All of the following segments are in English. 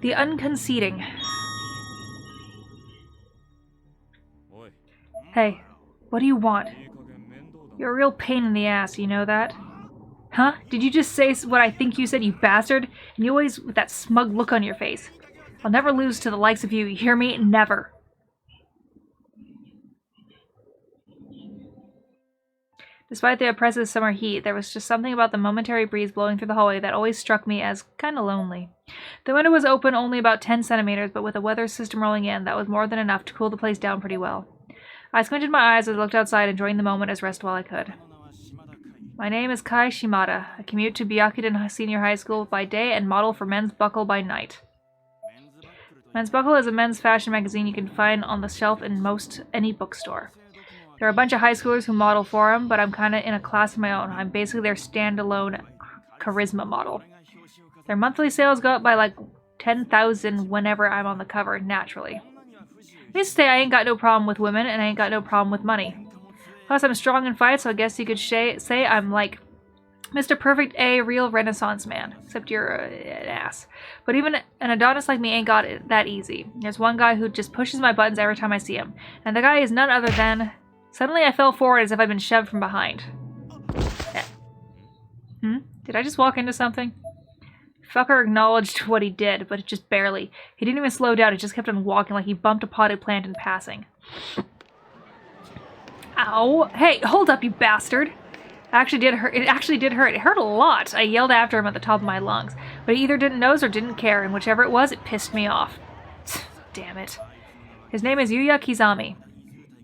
The unconceding. Hey, what do you want? You're a real pain in the ass, you know that? Huh? Did you just say what I think you said, you bastard? And you always with that smug look on your face. I'll never lose to the likes of you hear me? Never. Despite the oppressive summer heat, there was just something about the momentary breeze blowing through the hallway that always struck me as kinda lonely. The window was open only about 10 centimeters, but with a weather system rolling in, that was more than enough to cool the place down pretty well. I squinted my eyes as I looked outside, enjoying the moment as rest while I could. My name is Kai Shimada. I commute to Byakuden Senior High School by day and model for Men's Buckle by night. Men's Buckle is a men's fashion magazine you can find on the shelf in most any bookstore. There are a bunch of high schoolers who model for them, but I'm kinda in a class of my own. I'm basically their standalone charisma model. Their monthly sales go up by like 10,000 whenever I'm on the cover, naturally. Needless to say, I ain't got no problem with women, and I ain't got no problem with money. Plus, I'm strong in fights, so I guess you could say I'm like Mr. Perfect A, real Renaissance man. Except you're an ass. But even an Adonis like me ain't got it that easy. There's one guy who just pushes my buttons every time I see him. And the guy is none other than... Suddenly I fell forward as if I'd been shoved from behind. Did I just walk into something? Fucker acknowledged what he did, but just barely. He didn't even slow down, he just kept on walking like he bumped a potted plant in passing. Ow! Hey, hold up, you bastard! It actually did hurt. It hurt a lot. I yelled after him at the top of my lungs, but he either didn't notice or didn't care, and whichever it was, it pissed me off. Damn it. His name is Yuya Kizami.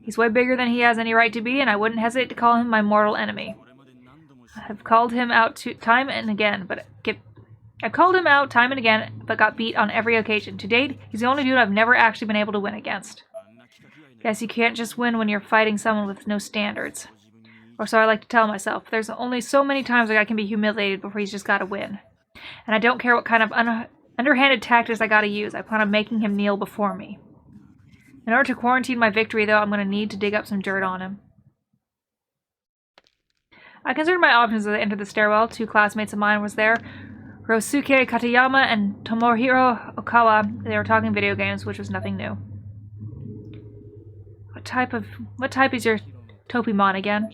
He's way bigger than he has any right to be, and I wouldn't hesitate to call him my mortal enemy. I've called him out time and again, but got beat on every occasion. To date, he's the only dude I've never actually been able to win against. Guess you can't just win when you're fighting someone with no standards. Or so I like to tell myself. There's only so many times a guy can be humiliated before he's just gotta win. And I don't care what kind of underhanded tactics I gotta use. I plan on making him kneel before me. In order to quarantine my victory, though, I'm gonna need to dig up some dirt on him. I considered my options as I entered the stairwell. Two classmates of mine was there. Ryosuke Katayama and Tomohiro Okawa. They were talking video games, which was nothing new. What type is your Topimon again?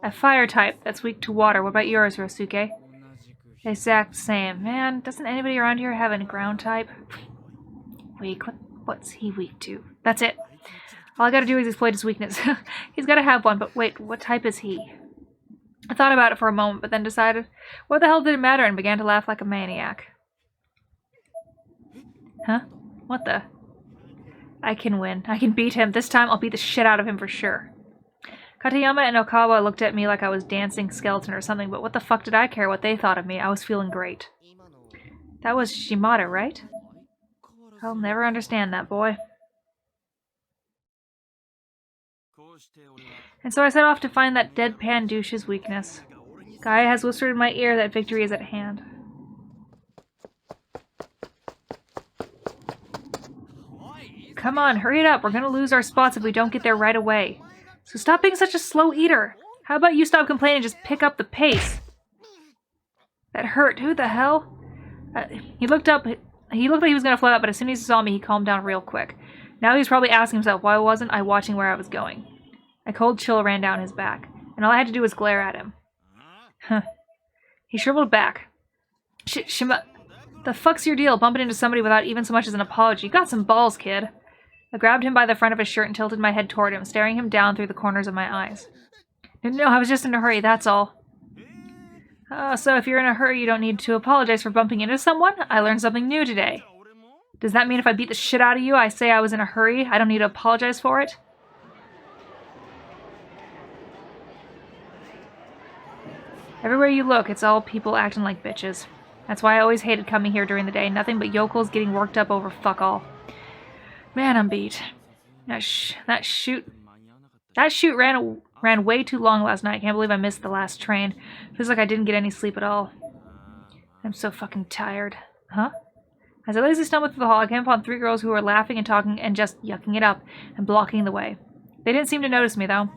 A fire type that's weak to water. What about yours, Ryosuke? Exact same. Man, doesn't anybody around here have a ground type? Weak. What's he weak to? That's it. All I gotta do is exploit his weakness. He's gotta have one, but wait, what type is he? I thought about it for a moment, but then decided, what the hell did it matter, and began to laugh like a maniac. Huh? What the? I can win. I can beat him. This time I'll beat the shit out of him for sure. Katayama and Okawa looked at me like I was dancing skeleton or something, but what the fuck did I care what they thought of me? I was feeling great. That was Shimada, right? I'll never understand that boy. And so I set off to find that deadpan douche's weakness. Gaia has whispered in my ear that victory is at hand. Come on, hurry it up. We're gonna lose our spots if we don't get there right away. So stop being such a slow eater. How about you stop complaining and just pick up the pace? That hurt. Who the hell? He looked up. He looked like he was gonna flat out, but as soon as he saw me, he calmed down real quick. Now he was probably asking himself, why wasn't I watching where I was going? A cold chill ran down his back, and all I had to do was glare at him. Huh. He shriveled back. The fuck's your deal, bumping into somebody without even so much as an apology? You got some balls, kid. I grabbed him by the front of his shirt and tilted my head toward him, staring him down through the corners of my eyes. No, I was just in a hurry, that's all. So if you're in a hurry, you don't need to apologize for bumping into someone? I learned something new today. Does that mean if I beat the shit out of you, I say I was in a hurry? I don't need to apologize for it? Everywhere you look, it's all people acting like bitches. That's why I always hated coming here during the day. Nothing but yokels getting worked up over fuck all. Man, I'm beat. That shoot ran way too long last night. I can't believe I missed the last train. Feels like I didn't get any sleep at all. I'm so fucking tired. Huh? As I lazily stumbled through the hall, I came upon three girls who were laughing and talking and just yucking it up and blocking the way. They didn't seem to notice me, though.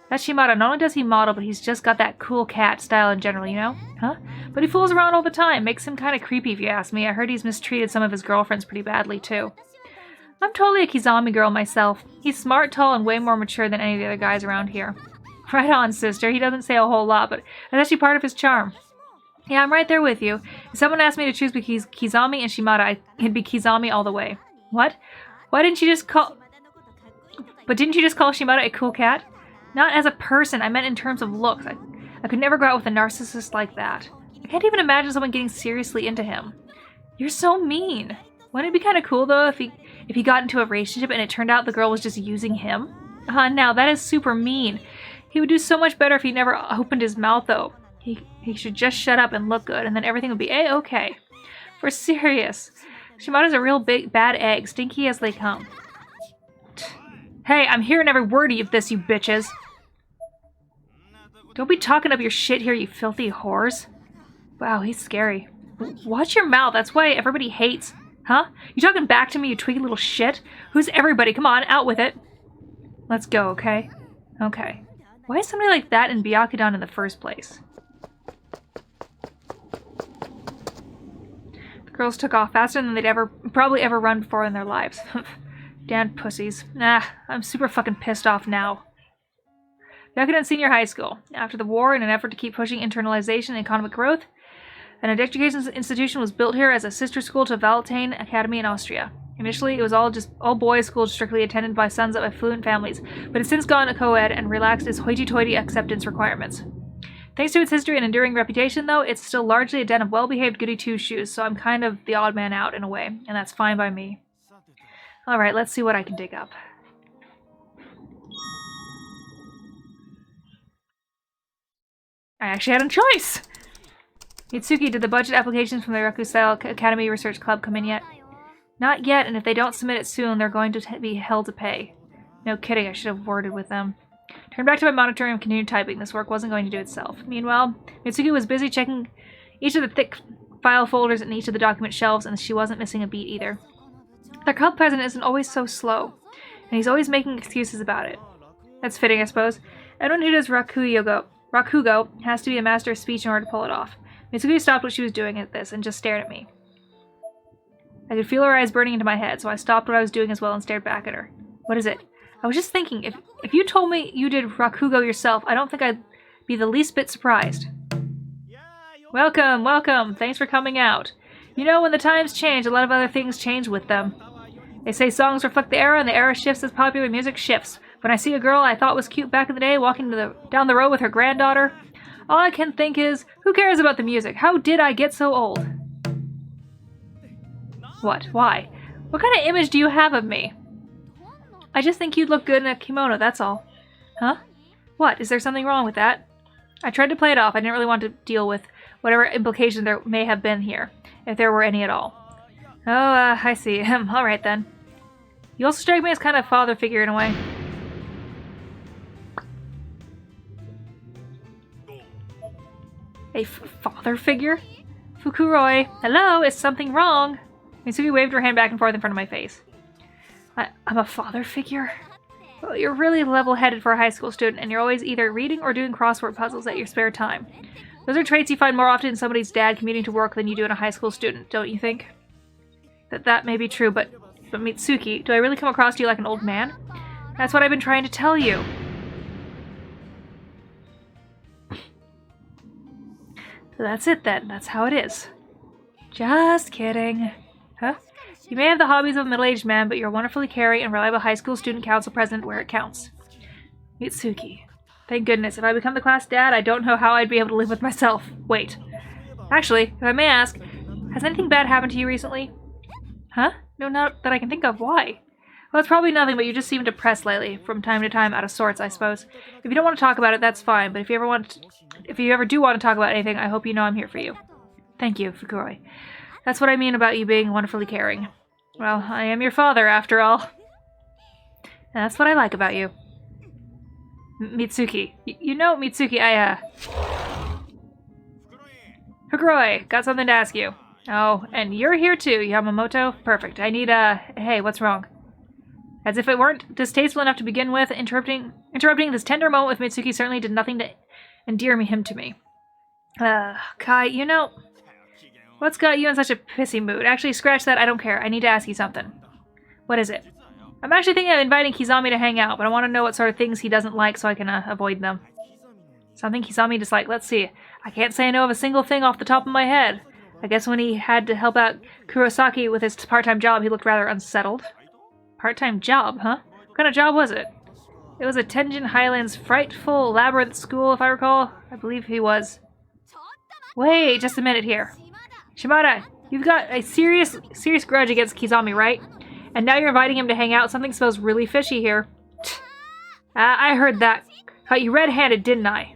That Shimada, not only does he model, but he's just got that cool cat style in general, you know? Huh? But he fools around all the time. Makes him kind of creepy if you ask me. I heard he's mistreated some of his girlfriends pretty badly, too. I'm totally a Kizami girl myself. He's smart, tall, and way more mature than any of the other guys around here. Right on, sister. He doesn't say a whole lot, but that's actually part of his charm. Yeah, I'm right there with you. If someone asked me to choose between Kizami and Shimada, it'd be Kizami all the way. What? Why didn't you just call... But didn't you just call Shimada a cool cat? Not as a person, I meant in terms of looks. I could never go out with a narcissist like that. I can't even imagine someone getting seriously into him. You're so mean. Wouldn't it be kind of cool, though, if he got into a relationship and it turned out the girl was just using him? Now, that is super mean. He would do so much better if he never opened his mouth, though. He should just shut up and look good, and then everything would be A-okay. For serious. Shimada's a real big, bad egg, stinky as they come. Hey, I'm hearing every word of this, you bitches. Don't be talking up your shit here, you filthy whores. Wow, he's scary. Watch your mouth, that's why everybody hates. Huh? You talking back to me, you twiggy little shit? Who's everybody? Come on, out with it. Let's go, okay? Okay. Why is somebody like that in Byakudan in the first place? The girls took off faster than they'd probably ever run before in their lives. Damn pussies. I'm super fucking pissed off now. Byakudan Senior High School. After the war, in an effort to keep pushing internalization and economic growth, an education institution was built here as a sister school to Valtane Academy in Austria. Initially, it was all boys schools strictly attended by sons of affluent families, but has since gone co-ed and relaxed its hoity-toity acceptance requirements. Thanks to its history and enduring reputation, though, it's still largely a den of well-behaved goody two-shoes, so I'm kind of the odd man out in a way, and that's fine by me. Alright, let's see what I can dig up. I actually had a choice! Mitsuki, did the budget applications from the Rakusai Academy Research Club come in yet? Not yet, and if they don't submit it soon, they're going to be held to pay. No kidding, I should have worded with them. Turned back to my monitor and continued typing. This work wasn't going to do itself. Meanwhile, Mitsuki was busy checking each of the thick file folders in each of the document shelves, and she wasn't missing a beat either. Their club president isn't always so slow, and he's always making excuses about it. That's fitting, I suppose. Everyone who does Rakugo has to be a master of speech in order to pull it off. Mitsuki stopped what she was doing at this and just stared at me. I could feel her eyes burning into my head, so I stopped what I was doing as well and stared back at her. What is it? I was just thinking, if you told me you did Rakugo yourself, I don't think I'd be the least bit surprised. Welcome, welcome. Thanks for coming out. You know, when the times change, a lot of other things change with them. They say songs reflect the era, and the era shifts as popular music shifts. When I see a girl I thought was cute back in the day walking down the road with her granddaughter, all I can think is, who cares about the music? How did I get so old? What? Why? What kind of image do you have of me? I just think you'd look good in a kimono, that's all. Huh? What? Is there something wrong with that? I tried to play it off. I didn't really want to deal with whatever implications there may have been here, if there were any at all. Oh, I see. Alright then. You also strike me as kind of father figure in a way. A father figure? Fukuroi, hello, is something wrong? Mitsuki waved her hand back and forth in front of my face. I'm a father figure? Well, you're really level-headed for a high school student, and you're always either reading or doing crossword puzzles at your spare time. Those are traits you find more often in somebody's dad commuting to work than you do in a high school student, don't you think? That may be true, but Mitsuki, do I really come across to you like an old man? That's what I've been trying to tell you. So that's it then. That's how it is. Just kidding. Huh? You may have the hobbies of a middle-aged man, but you're a wonderfully caring and reliable high school student council president where it counts. Mitsuki. Thank goodness. If I become the class dad, I don't know how I'd be able to live with myself. Wait. Actually, if I may ask, has anything bad happened to you recently? Huh? No, not that I can think of. Why? Well, it's probably nothing, but you just seem depressed lately, from time to time, out of sorts, I suppose. If you don't want to talk about it, that's fine, but if you ever do want to talk about anything, I hope you know I'm here for you. Thank you, Fukuroi. That's what I mean about you being wonderfully caring. Well, I am your father, after all. And that's what I like about you. Mitsuki. You know, Mitsuki, Fukuroi, got something to ask you. Oh, and you're here too, Yamamoto? Perfect. I need, hey, what's wrong? As if it weren't distasteful enough to begin with, interrupting this tender moment with Mitsuki certainly did nothing to endear him to me. Kai, you know, what's got you in such a pissy mood? Actually, scratch that, I don't care. I need to ask you something. What is it? I'm actually thinking of inviting Kizami to hang out, but I want to know what sort of things he doesn't like so I can avoid them. Something Kizami disliked. Let's see. I can't say I know of a single thing off the top of my head. I guess when he had to help out Kurosaki with his part-time job, he looked rather unsettled. Part-time job, huh? What kind of job was it? It was a Tenjin Highlands frightful labyrinth school, if I recall. I believe he was. Wait, just a minute here. Shimada, you've got a serious grudge against Kizami, right? And now you're inviting him to hang out. Something smells really fishy here. I heard that. Caught you red-handed, didn't I?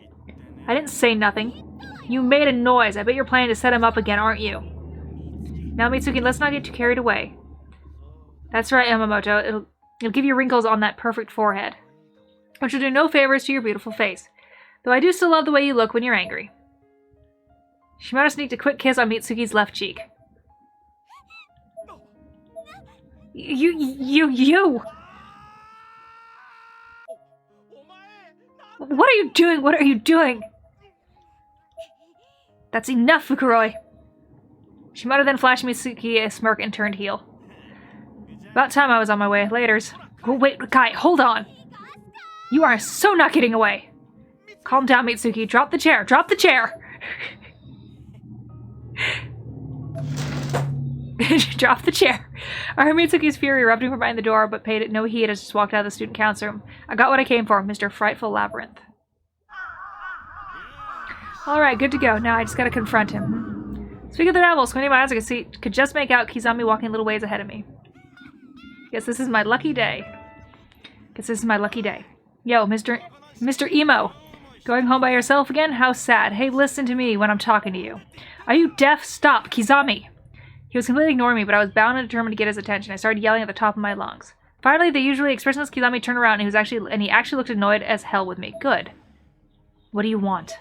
I didn't say nothing. You made a noise. I bet you're planning to set him up again, aren't you? Now, Mitsuki, let's not get too carried away. That's right, Yamamoto. It'll give you wrinkles on that perfect forehead, which will do no favors to your beautiful face. Though I do still love the way you look when you're angry. Shimada sneaked a quick kiss on Mitsuki's left cheek. You! What are you doing? What are you doing? That's enough, Fukuroi. Shimada then flashed Mitsuki a smirk and turned heel. About time I was on my way. Laters. Oh, wait, Kai, hold on. You are so not getting away. Calm down, Mitsuki. Drop the chair. Drop the chair. Drop the chair. I heard Mitsuki's fury erupting from behind the door, but paid it no heed as I just walked out of the student council room. I got what I came for, Mr. Frightful Labyrinth. Alright, good to go. Now I just gotta confront him. Speaking of the devil, squinting my eyes, I could just make out Kizami walking a little ways ahead of me. Guess this is my lucky day. Yo, Mr. Emo. Going home by yourself again? How sad. Hey, listen to me when I'm talking to you. Are you deaf? Stop, Kizami! He was completely ignoring me, but I was bound and determined to get his attention. I started yelling at the top of my lungs. Finally, the usually expressionless Kizami turned around and he actually looked annoyed as hell with me. Good. What do you want?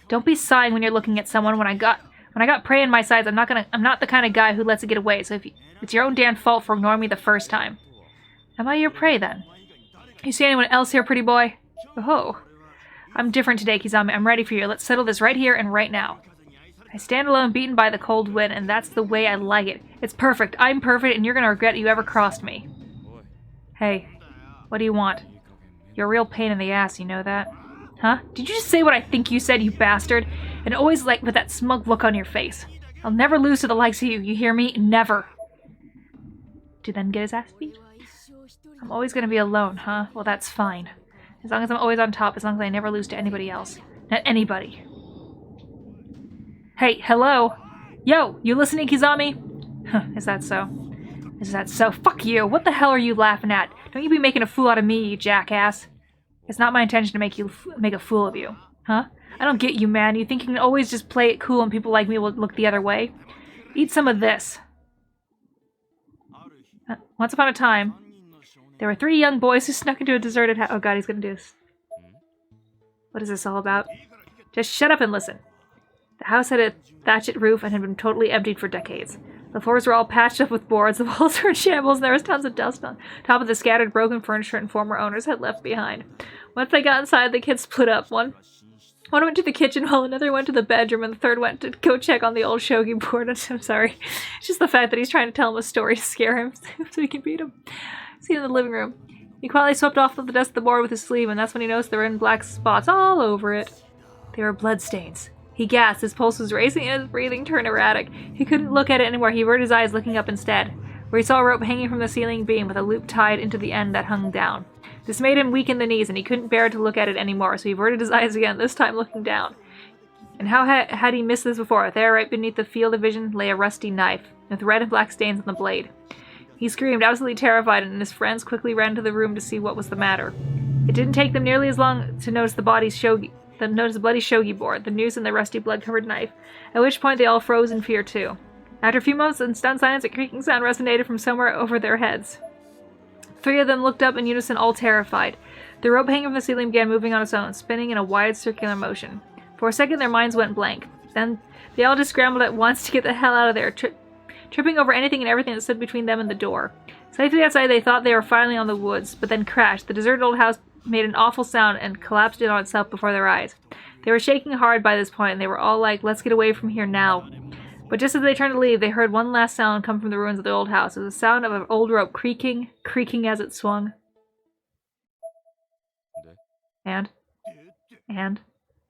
Don't be sighing when you're looking at someone. When I got prey in my sights, I'm not the kind of guy who lets it get away, so it's your own damn fault for ignoring me the first time. Am I your prey, then? You see anyone else here, pretty boy? Oh. I'm different today, Kizami. I'm ready for you. Let's settle this right here and right now. I stand alone, beaten by the cold wind, and that's the way I like it. It's perfect. I'm perfect, and you're gonna regret you ever crossed me. Hey, what do you want? You're a real pain in the ass, you know that? Huh? Did you just say what I think you said, you bastard? And always like with that smug look on your face. I'll never lose to the likes of you, you hear me? Never. To then get his ass beat? I'm always gonna be alone, huh? Well, that's fine. As long as I'm always on top, as long as I never lose to anybody else. Not anybody. Hey, hello? Yo, you listening, Kizami? Huh, is that so? Is that so? Fuck you! What the hell are you laughing at? Don't you be making a fool out of me, you jackass. It's not my intention to make a fool of you. Huh? I don't get you, man. You think you can always just play it cool and people like me will look the other way? Eat some of this. Once upon a time, there were 3 young boys who snuck into a deserted house. Oh god, he's gonna do this. What is this all about? Just shut up and listen. The house had a thatched roof and had been totally emptied for decades. The floors were all patched up with boards, the walls were in shambles, and there was tons of dust on top of the scattered broken furniture and former owners had left behind. Once they got inside, the kids split up. One went to the kitchen while another went to the bedroom, and the third went to go check on the old shogi board. I'm sorry. It's just the fact that he's trying to tell him a story to scare him so he can beat him. See in the living room. He quietly swept off the dust of the board with his sleeve, and that's when he noticed there were black spots all over it. They were bloodstains. He gasped, his pulse was racing and his breathing turned erratic. He couldn't look at it anymore, he averted his eyes looking up instead, where he saw a rope hanging from the ceiling beam with a loop tied into the end that hung down. This made him weak in the knees, and he couldn't bear to look at it anymore, so he averted his eyes again, this time looking down. And how had he missed this before? There, right beneath the field of vision, lay a rusty knife, with red and black stains on the blade. He screamed, absolutely terrified, and his friends quickly ran to the room to see what was the matter. It didn't take them nearly as long to notice the bloody shogi board, the noose and the rusty blood-covered knife, at which point they all froze in fear too. After a few moments in stunned silence, a creaking sound resonated from somewhere over their heads. 3 of them looked up in unison, all terrified. The rope hanging from the ceiling began moving on its own, spinning in a wide circular motion. For a second their minds went blank. Then they all just scrambled at once to get the hell out of there, tripping over anything and everything that stood between them and the door. Safely outside, they thought they were finally on the woods, but then crashed. The deserted old house made an awful sound and collapsed in on itself before their eyes. They were shaking hard by this point, and they were all like, let's get away from here now. But just as they turned to leave, they heard one last sound come from the ruins of the old house. It was the sound of an old rope creaking as it swung. And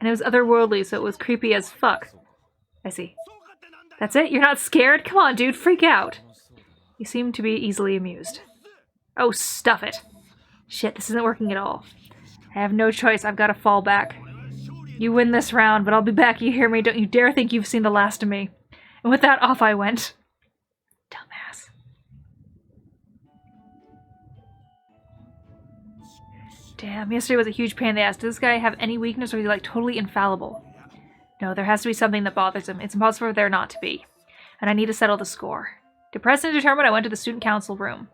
it was otherworldly, so it was creepy as fuck. I see. That's it? You're not scared? Come on, dude, freak out. You seem to be easily amused. Oh, stuff it. Shit, this isn't working at all. I have no choice, I've got to fall back. You win this round, but I'll be back, you hear me? Don't you dare think you've seen the last of me. And with that, off I went. Dumbass. Damn, yesterday was a huge pain in the ass. Does this guy have any weakness, or is he like totally infallible? No, there has to be something that bothers him. It's impossible for there not to be. And I need to settle the score. Depressed and determined, I went to the student council room.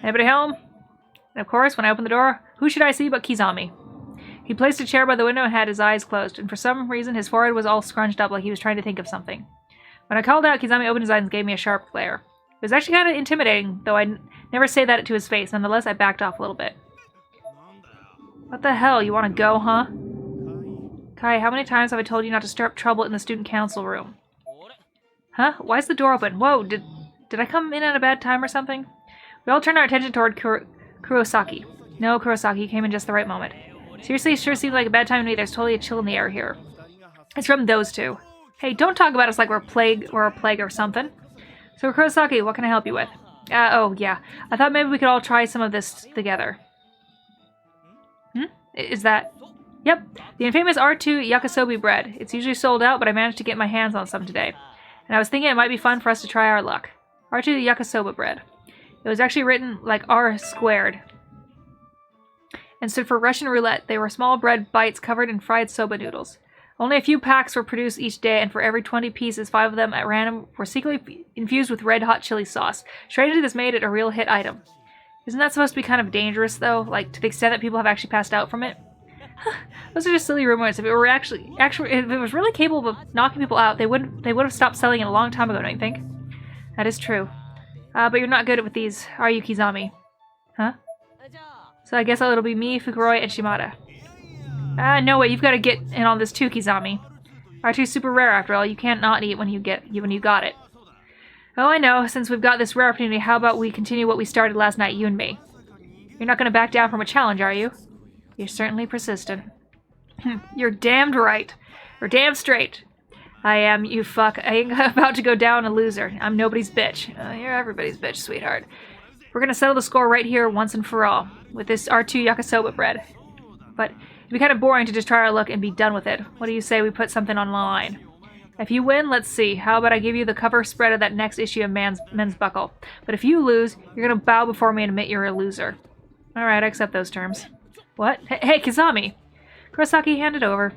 Anybody home? And of course, when I opened the door, who should I see but Kizami? He placed a chair by the window and had his eyes closed, and for some reason his forehead was all scrunched up like he was trying to think of something. When I called out, Kizami opened his eyes and gave me a sharp glare. It was actually kind of intimidating, though I'd never say that to his face. Nonetheless, I backed off a little bit. What the hell? You want to go, huh? Kai, how many times have I told you not to stir up trouble in the student council room? Huh? Why is the door open? Whoa, did I come in at a bad time or something? We all turned our attention toward Kurosaki. No, Kurosaki came in just the right moment. Seriously, it sure seems like a bad time to me. There's totally a chill in the air here. It's from those two. Hey, don't talk about us like we're a plague or something. So, Kurosaki, what can I help you with? Oh, yeah. I thought maybe we could all try some of this together. Is that... Yep, the infamous R2 yakisobe bread. It's usually sold out, but I managed to get my hands on some today. And I was thinking it might be fun for us to try our luck. R2 yakisobe bread. It was actually written like R squared. And stood for Russian roulette. They were small bread bites covered in fried soba noodles. Only a few packs were produced each day, and for every 20 pieces, 5 of them at random were secretly infused with red-hot chili sauce. Strangely, this made it a real hit item. Isn't that supposed to be kind of dangerous, though? Like, to the extent that people have actually passed out from it? Those are just silly rumors. If it were if it was really capable of knocking people out, they would have stopped selling it a long time ago, don't you think? That is true. But you're not good with these, are you, Kizami? Huh? So I guess it'll be me, Fukuroi, and Shimada. No way, you've got to get in on this too, Kizami. R2's super rare after all. You can't not eat when you got it. Oh, I know. Since we've got this rare opportunity, how about we continue what we started last night, you and me? You're not going to back down from a challenge, are you? You're certainly persistent. You're damned right. Or damn straight. I am, you fuck. I ain't about to go down a loser. I'm nobody's bitch. You're everybody's bitch, sweetheart. We're gonna settle the score right here once and for all, with this R2 yakisoba bread. But it'd be kind of boring to just try our luck and be done with it. What do you say we put something on the line? If you win, let's see. How about I give you the cover spread of that next issue of Men's Buckle? But if you lose, you're gonna bow before me and admit you're a loser. Alright, I accept those terms. What? Hey, Kizami! Kurosaki, hand it over.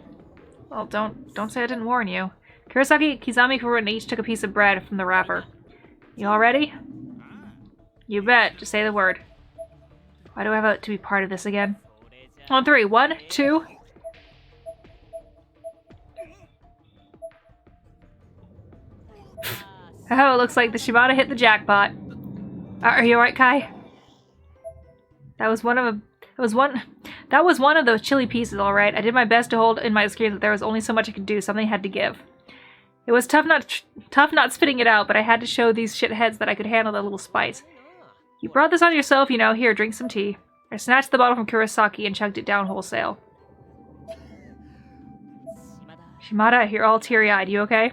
Well, don't say I didn't warn you. Kurosaki, Kizami, and each took a piece of bread from the wrapper. You all ready? You bet. Just say the word. Why do I have to be part of this again? On 3. 1, 2... Oh, looks like the Shimada hit the jackpot. Are you alright, Kai? That was one of those chili pieces, alright. I did my best to hold in my screen that there was only so much I could do. Something had to give. It was tough not spitting it out, but I had to show these shitheads that I could handle the little spice. You brought this on yourself, you know. Here, drink some tea. I snatched the bottle from Kurosaki and chugged it down wholesale. Shimada, you're all teary-eyed. You okay?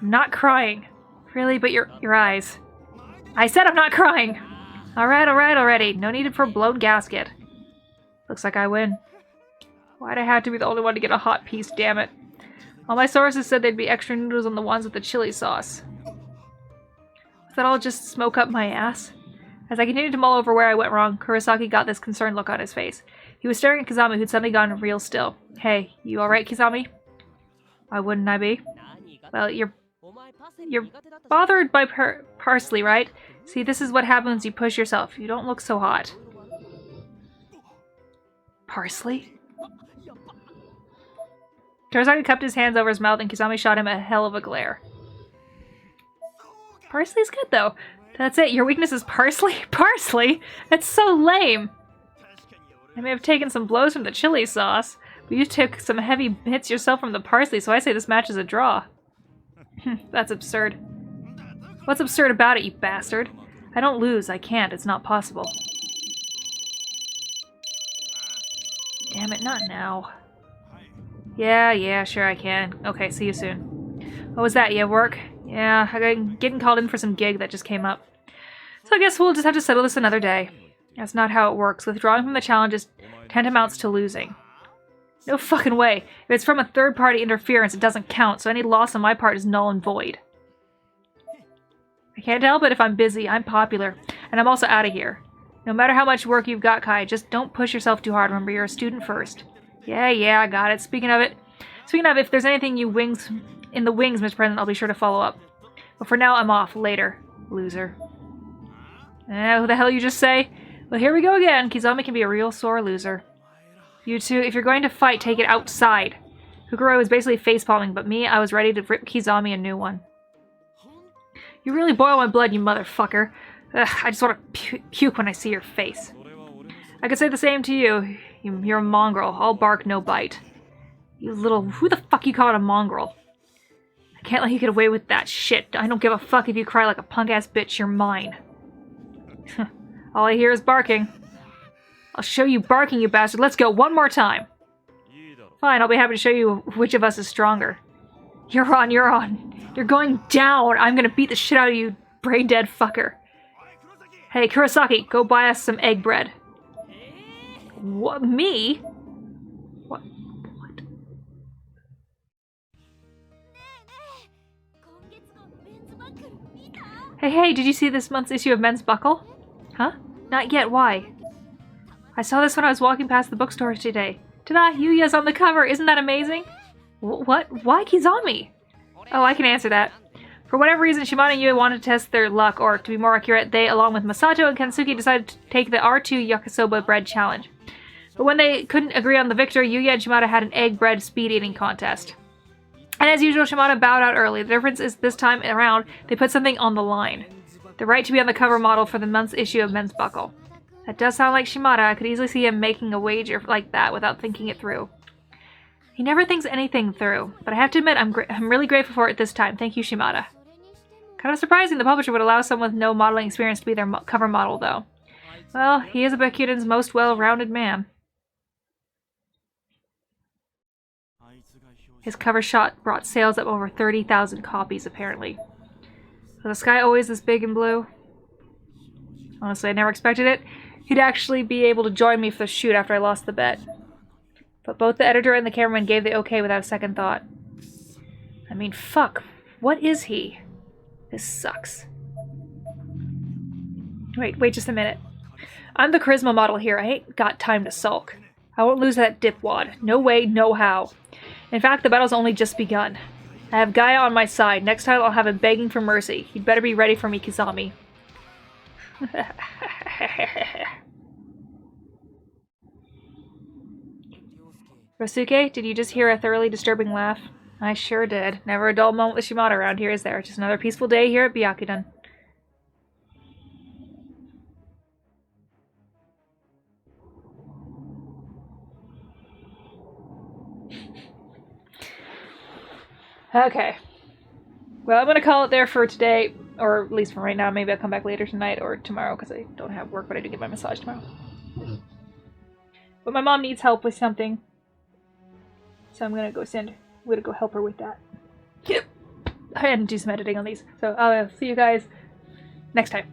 I'm not crying. Really? But your eyes. I said I'm not crying! Alright already. No need for a blown gasket. Looks like I win. Why'd I have to be the only one to get a hot piece, damn it? All my sources said there'd be extra noodles on the ones with the chili sauce. Was that all just smoke up my ass? As I continued to mull over where I went wrong, Kurosaki got this concerned look on his face. He was staring at Kizami, who'd suddenly gone real still. Hey, you alright, Kizami? Why wouldn't I be? Well, you're bothered by parsley, right? See, this is what happens when you push yourself. You don't look so hot. Parsley? Kurosaki cupped his hands over his mouth and Kizami shot him a hell of a glare. Parsley's good, though. That's it, your weakness is parsley? Parsley? That's so lame! I may have taken some blows from the chili sauce, but you took some heavy hits yourself from the parsley, so I say this match is a draw. That's absurd. What's absurd about it, you bastard? I don't lose, I can't, it's not possible. Damn it, not now. Yeah, sure I can. Okay, see you soon. What was that, you have work? Yeah, I'm getting called in for some gig that just came up. So I guess we'll just have to settle this another day. That's not how it works. Withdrawing from the challenge is tantamount to losing. No fucking way. If it's from a third-party interference, it doesn't count, so any loss on my part is null and void. I can't help it if I'm busy. I'm popular. And I'm also out of here. No matter how much work you've got, Kai, just don't push yourself too hard. Remember, you're a student first. Yeah, I got it. Speaking of, if there's anything in the wings, Mr. President, I'll be sure to follow up. But for now, I'm off. Later. Loser. Who the hell you just say? Well, here we go again. Kizami can be a real sore loser. You two, if you're going to fight, take it outside. Kukuro was basically facepalming, but me, I was ready to rip Kizami a new one. You really boil my blood, you motherfucker. Ugh, I just want to puke when I see your face. I could say the same to you. You're a mongrel. All bark, no bite. You little... Who the fuck you calling a mongrel? I can't let you get away with that shit. I don't give a fuck if you cry like a punk-ass bitch. You're mine. All I hear is barking. I'll show you barking, you bastard. Let's go one more time. Fine, I'll be happy to show you which of us is stronger. You're on. You're going down. I'm gonna beat the shit out of you, brain-dead fucker. Hey, Kurosaki, go buy us some egg bread. What? Me? What? Hey, did you see this month's issue of Men's Buckle? Huh? Not yet, why? I saw this when I was walking past the bookstore today. Ta-da, Yuya's on the cover, isn't that amazing? What? Why Kizami? Oh, I can answer that. For whatever reason, Shimada and Yuya wanted to test their luck, or to be more accurate, they, along with Masato and Kensuke, decided to take the R2 Yakisoba bread challenge. But when they couldn't agree on the victor, Yuya and Shimada had an egg bread speed eating contest. And as usual, Shimada bowed out early. The difference is this time around, they put something on the line. The right to be on the cover model for the month's issue of Men's Buckle. That does sound like Shimada. I could easily see him making a wager like that without thinking it through. He never thinks anything through, but I have to admit I'm really grateful for it this time. Thank you, Shimada. Kind of surprising the publisher would allow someone with no modeling experience to be their cover model, though. Well, he is Bokuden's most well-rounded man. His cover shot brought sales up over 30,000 copies, apparently. Was the sky always this big and blue? Honestly, I never expected it. He'd actually be able to join me for the shoot after I lost the bet. But both the editor and the cameraman gave the okay without a second thought. I mean, fuck. What is he? This sucks. Wait just a minute. I'm the charisma model here. I ain't got time to sulk. I won't lose that dipwad. No way, no how. In fact, the battle's only just begun. I have Gaia on my side. Next time I'll have him begging for mercy. You'd better be ready for me, Kizami. Rosuke, did you just hear a thoroughly disturbing laugh? I sure did. Never a dull moment with Shimada around here, is there? Just another peaceful day here at Byakudan. Okay. Well, I'm gonna call it there for today, or at least for right now. Maybe I'll come back later tonight or tomorrow because I don't have work, but I do get my massage tomorrow. But my mom needs help with something, so I'm gonna go help her with that. Yep. I had to do some editing on these, so I'll see you guys next time.